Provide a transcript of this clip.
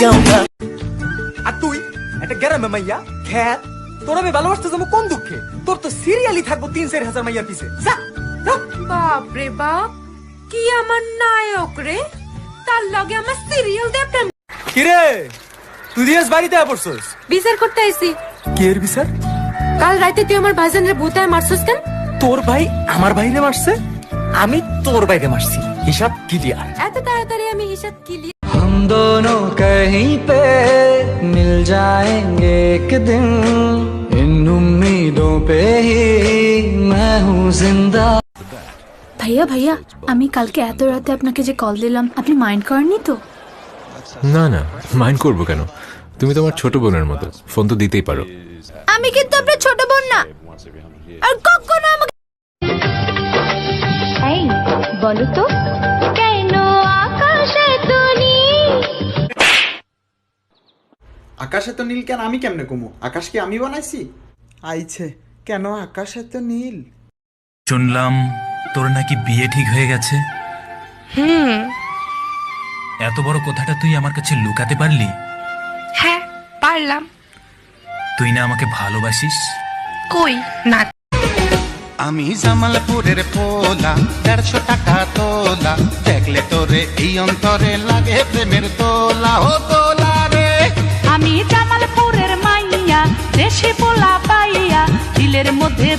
जाऊंगा। আর তুই একটা গ্রামে মাইয়া খ্যাত, তোর আমি ভালোবাসতে যাবো কোন দুঃখে? তোর তো সিরিয়ালি থাকবো 3-4 হাজার মাইয়ার পিছে। যা যা। বাপ রে বাপ, কি আমার নায়ক রে, তার লগে আমার সিরিয়াল দেখতাম। কিরে তুই দিয়াস বাড়িতে পড়ছস? বিচার করতে আইছি। কে এর বিচার? কাল রাতে তুই আমার ভাইজানরে ভূতায় মারছস কেন? তোর ভাই আমার ভাইরে মারছে, আমি তোর ভাইরে মারছি, হিসাব ক্লিয়ার। এত তাড়াতাড়ি আমি হিসাব ক্লিয়ার? हम दोनों कहीं पे मिल जाएंगे एक दिन, इन उम्मीदों पे ही मैं हूँ जिंदा। ভাইয়া ভাইয়া, আমি কালকে এত রাতে আপনাকে যে কল দিলাম, আপনি মাইন্ড করেননি তো? না না, মাইন্ড করবো কেন? তুমি তোমার ছোট বোনের মতো, ফোন তো দিতেই পারো। আমি কিন্তু আপনার ছোট বোন না, আর কখনো আমাকে। এই বলো তো, কেন আকাশে তো নীল? আকাশে তো নীল কেন? আমি কেমনে কমু? আকাশ কি আমি বানাইছি? আইছে কেন আকাশে তো নীল? শুনলাম তোর নাকি বিয়ে ঠিক হয়ে গেছে। এত বড় কথাটা তুই আমার কাছে লুকাতে পারলি? হ্যাঁ পারলাম। তুই না আমাকে ভালোবাসিস? কই না। আমি জামালপুরের পোলা, 150 টাকা তোলা, দেখলে তোরে এই অন্তরে লাগে প্রেমের তোলা। ও তোলা রে, আমি জামালপুরের মাইয়া, দেশি পোলা পাইয়া দিলের মধ্যে